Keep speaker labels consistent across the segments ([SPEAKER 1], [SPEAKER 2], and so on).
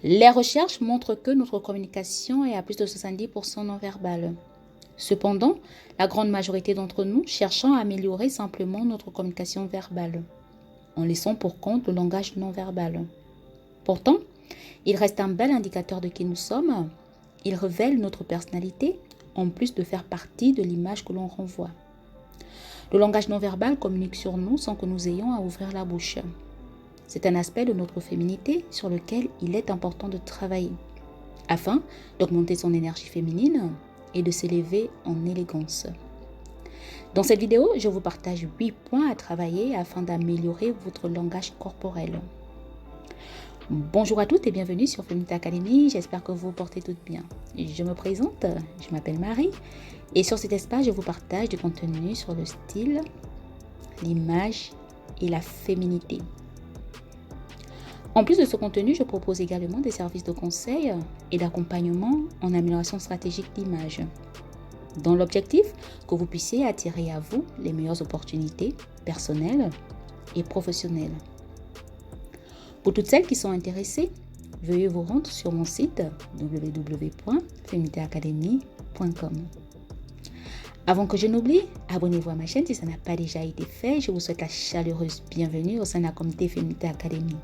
[SPEAKER 1] Les recherches montrent que notre communication est à plus de 70% non verbale. Cependant, la grande majorité d'entre nous cherchons à améliorer simplement notre communication verbale, en laissant pour compte le langage non verbal. Pourtant, il reste un bel indicateur de qui nous sommes. Il révèle notre personnalité, en plus de faire partie de l'image que l'on renvoie. Le langage non verbal communique sur nous sans que nous ayons à ouvrir la bouche. C'est un aspect de notre féminité sur lequel il est important de travailler, afin d'augmenter son énergie féminine et de s'élever en élégance. Dans cette vidéo, je vous partage 8 points à travailler afin d'améliorer votre langage corporel. Bonjour à toutes et bienvenue sur Feminité Academy, j'espère que vous vous portez toutes bien. Je me présente, je m'appelle Marie et sur cet espace, je vous partage du contenu sur le style, l'image et la féminité. En plus de ce contenu, je propose également des services de conseil et d'accompagnement en amélioration stratégique d'image, dans l'objectif que vous puissiez attirer à vous les meilleures opportunités personnelles et professionnelles. Pour toutes celles qui sont intéressées, veuillez vous rendre sur mon site www.feminitéacademy.com. Avant que je n'oublie, abonnez-vous à ma chaîne si ça n'a pas déjà été fait. Je vous souhaite la chaleureuse bienvenue au sein de la communauté Feminité Academy.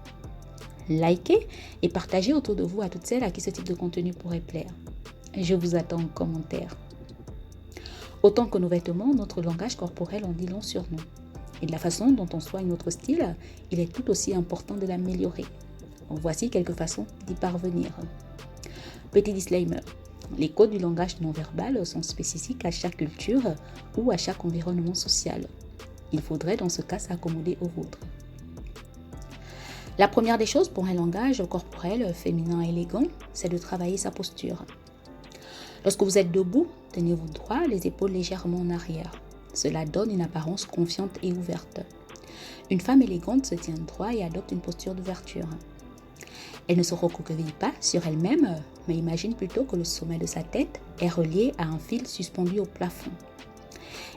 [SPEAKER 1] Likez et partagez autour de vous à toutes celles à qui ce type de contenu pourrait plaire. Je vous attends en commentaire. Autant que nos vêtements, notre langage corporel en dit long sur nous. Et de la façon dont on soigne notre style, il est tout aussi important de l'améliorer. Voici quelques façons d'y parvenir. Petit disclaimer, les codes du langage non verbal sont spécifiques à chaque culture ou à chaque environnement social. Il faudrait dans ce cas s'accommoder au vôtre. La première des choses pour un langage corporel féminin élégant, c'est de travailler sa posture. Lorsque vous êtes debout, tenez-vous droit, les épaules légèrement en arrière. Cela donne une apparence confiante et ouverte. Une femme élégante se tient droit et adopte une posture d'ouverture. Elle ne se recroqueville pas sur elle-même, mais imagine plutôt que le sommet de sa tête est relié à un fil suspendu au plafond.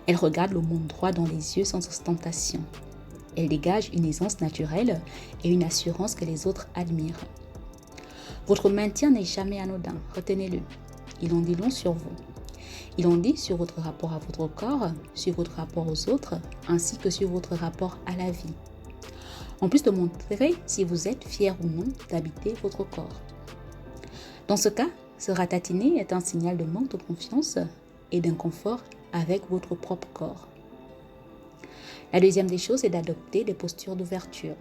[SPEAKER 1] Elle regarde le monde droit dans les yeux sans ostentation. Elle dégage une aisance naturelle et une assurance que les autres admirent. Votre maintien n'est jamais anodin, retenez-le. Il en dit long sur vous. Il en dit sur votre rapport à votre corps, sur votre rapport aux autres, ainsi que sur votre rapport à la vie. En plus de montrer si vous êtes fier ou non d'habiter votre corps. Dans ce cas, se ratatiner est un signal de manque de confiance et d'inconfort avec votre propre corps. La deuxième des choses est d'adopter des postures d'ouverture.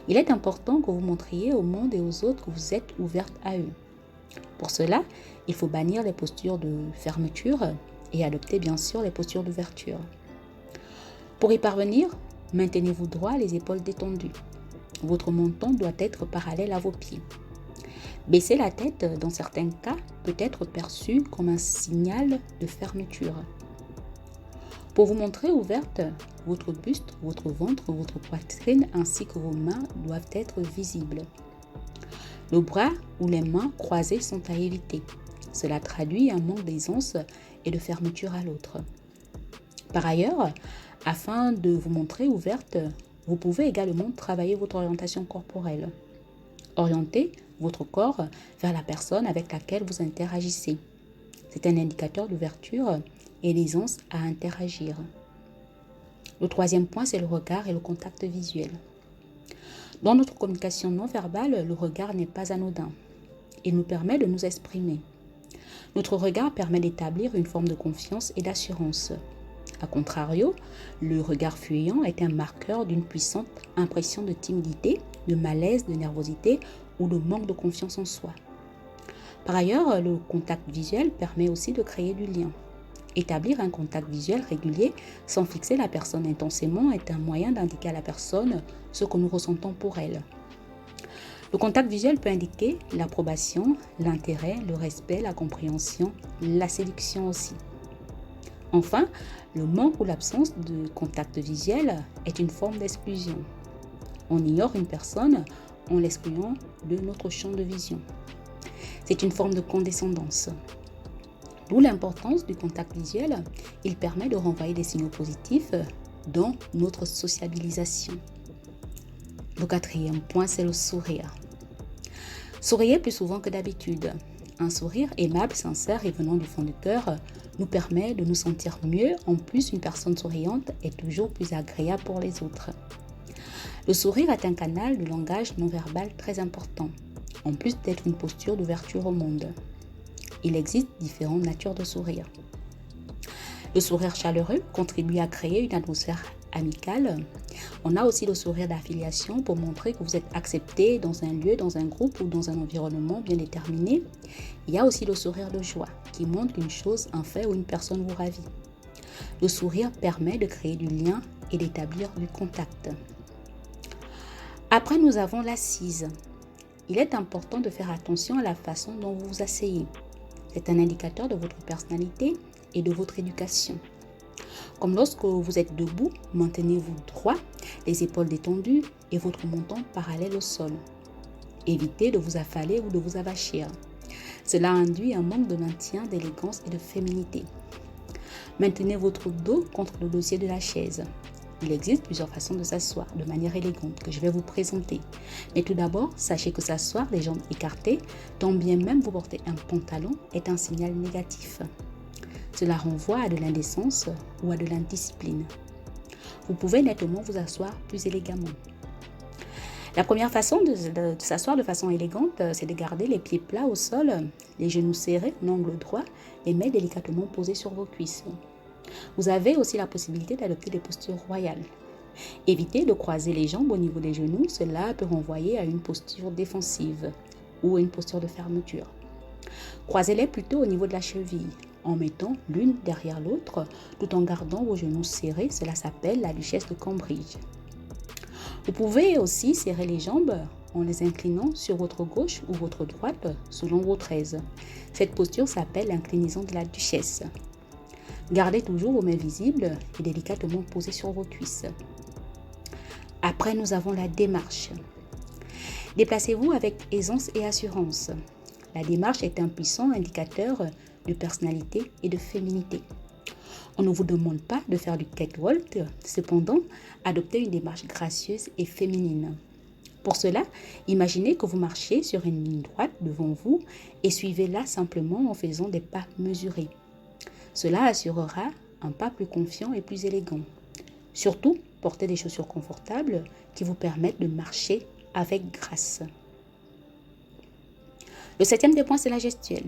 [SPEAKER 1] Il est important que vous montriez au monde et aux autres que vous êtes ouverte à eux. Pour cela, il faut bannir les postures de fermeture et adopter bien sûr les postures d'ouverture. Pour y parvenir, maintenez-vous droit, les épaules détendues. Votre menton doit être parallèle à vos pieds. Baisser la tête, dans certains cas, peut être perçu comme un signal de fermeture. Pour vous montrer ouverte, votre buste, votre ventre, votre poitrine ainsi que vos mains doivent être visibles. Le bras ou les mains croisées sont à éviter. Cela traduit un manque d'aisance et de fermeture à l'autre. Par ailleurs, afin de vous montrer ouverte, vous pouvez également travailler votre orientation corporelle. Orientez votre corps vers la personne avec laquelle vous interagissez. C'est un indicateur d'ouverture et d'aisance à interagir. Le troisième point, c'est le regard et le contact visuel. Dans notre communication non verbale, le regard n'est pas anodin. Il nous permet de nous exprimer. Notre regard permet d'établir une forme de confiance et d'assurance. A contrario, le regard fuyant est un marqueur d'une puissante impression de timidité, de malaise, de nervosité ou de manque de confiance en soi. Par ailleurs, le contact visuel permet aussi de créer du lien. Établir un contact visuel régulier sans fixer la personne intensément est un moyen d'indiquer à la personne ce que nous ressentons pour elle. Le contact visuel peut indiquer l'approbation, l'intérêt, le respect, la compréhension, la séduction aussi. Enfin, le manque ou l'absence de contact visuel est une forme d'exclusion. On ignore une personne en l'excluant de notre champ de vision. C'est une forme de condescendance. D'où l'importance du contact visuel, il permet de renvoyer des signaux positifs dans notre sociabilisation. Le quatrième point, c'est le sourire. Souriez plus souvent que d'habitude. Un sourire aimable, sincère et venant du fond du cœur nous permet de nous sentir mieux. En plus, une personne souriante est toujours plus agréable pour les autres. Le sourire est un canal de langage non verbal très important, en plus d'être une posture d'ouverture au monde. Il existe différentes natures de sourire. Le sourire chaleureux contribue à créer une atmosphère amicale. On a aussi le sourire d'affiliation pour montrer que vous êtes accepté dans un lieu, dans un groupe ou dans un environnement bien déterminé. Il y a aussi le sourire de joie qui montre qu'une chose, un fait ou une personne vous ravit. Le sourire permet de créer du lien et d'établir du contact. Après, nous avons l'assise. Il est important de faire attention à la façon dont vous vous asseyez. C'est un indicateur de votre personnalité et de votre éducation. Comme lorsque vous êtes debout, maintenez-vous droit, les épaules détendues et votre menton parallèle au sol. Évitez de vous affaler ou de vous avachir. Cela induit un manque de maintien, d'élégance et de féminité. Maintenez votre dos contre le dossier de la chaise. Il existe plusieurs façons de s'asseoir de manière élégante que je vais vous présenter. Mais tout d'abord, sachez que s'asseoir les jambes écartées, tant bien même vous portez un pantalon, est un signal négatif. Cela renvoie à de l'indécence ou à de l'indiscipline. Vous pouvez nettement vous asseoir plus élégamment. La première façon de s'asseoir de façon élégante, c'est de garder les pieds plats au sol, les genoux serrés en angle droit, les mains délicatement posées sur vos cuisses. Vous avez aussi la possibilité d'adopter des postures royales. Évitez de croiser les jambes au niveau des genoux, cela peut renvoyer à une posture défensive ou à une posture de fermeture. Croisez-les plutôt au niveau de la cheville, en mettant l'une derrière l'autre, tout en gardant vos genoux serrés, cela s'appelle la duchesse de Cambridge. Vous pouvez aussi serrer les jambes en les inclinant sur votre gauche ou votre droite selon votre aise. Cette posture s'appelle l'inclinaison de la duchesse. Gardez toujours vos mains visibles et délicatement posées sur vos cuisses. Après, nous avons la démarche. Déplacez-vous avec aisance et assurance. La démarche est un puissant indicateur de personnalité et de féminité. On ne vous demande pas de faire du catwalk, cependant, adoptez une démarche gracieuse et féminine. Pour cela, imaginez que vous marchez sur une ligne droite devant vous et suivez-la simplement en faisant des pas mesurés. Cela assurera un pas plus confiant et plus élégant. Surtout, portez des chaussures confortables qui vous permettent de marcher avec grâce. Le 7e des points, c'est la gestuelle.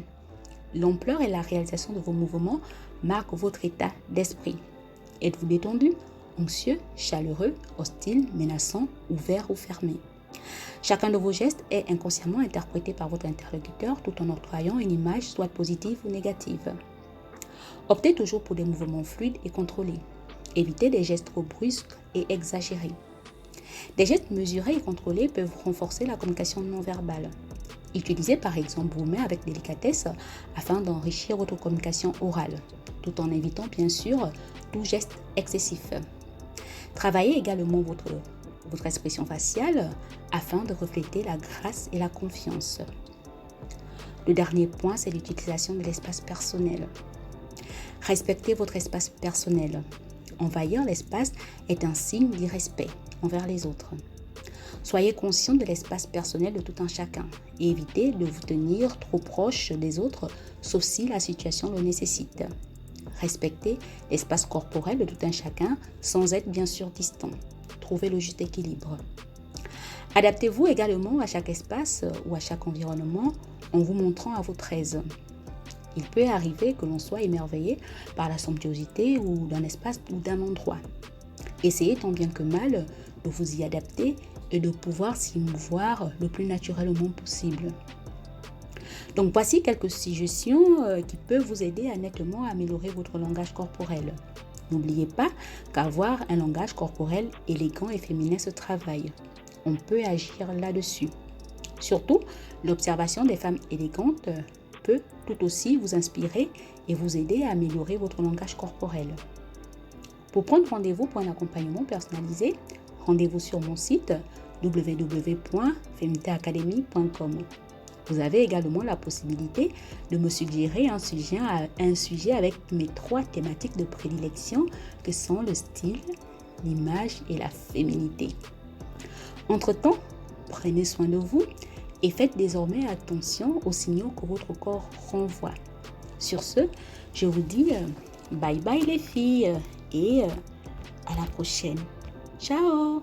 [SPEAKER 1] L'ampleur et la réalisation de vos mouvements marquent votre état d'esprit. Êtes-vous détendu, anxieux, chaleureux, hostile, menaçant, ouvert ou fermé? Chacun de vos gestes est inconsciemment interprété par votre interlocuteur tout en octroyant une image soit positive ou négative. Optez toujours pour des mouvements fluides et contrôlés. Évitez des gestes trop brusques et exagérés. Des gestes mesurés et contrôlés peuvent renforcer la communication non verbale. Utilisez par exemple vos mains avec délicatesse afin d'enrichir votre communication orale, tout en évitant bien sûr tout geste excessif. Travaillez également votre expression faciale afin de refléter la grâce et la confiance. Le dernier point, c'est l'utilisation de l'espace personnel. Respectez votre espace personnel. Envahir l'espace est un signe d'irrespect envers les autres. Soyez conscient de l'espace personnel de tout un chacun et évitez de vous tenir trop proche des autres, sauf si la situation le nécessite. Respectez l'espace corporel de tout un chacun sans être bien sûr distant. Trouvez le juste équilibre. Adaptez-vous également à chaque espace ou à chaque environnement en vous montrant à votre aise. Il peut arriver que l'on soit émerveillé par la somptuosité ou d'un espace ou d'un endroit. Essayez tant bien que mal de vous y adapter et de pouvoir s'y mouvoir le plus naturellement possible. Donc voici quelques suggestions qui peuvent vous aider à nettement améliorer votre langage corporel. N'oubliez pas qu'avoir un langage corporel élégant et féminin se travaille. On peut agir là-dessus. Surtout, l'observation des femmes élégantes peut tout aussi vous inspirer et vous aider à améliorer votre langage corporel. Pour prendre rendez-vous pour un accompagnement personnalisé, rendez-vous sur mon site www.feminitéacademy.com. Vous avez également la possibilité de me suggérer un sujet avec mes 3 thématiques de prédilection que sont le style, l'image et la féminité. Entre-temps, prenez soin de vous Et faites désormais attention aux signaux que votre corps renvoie. Sur ce, je vous dis bye bye les filles et à la prochaine. Ciao!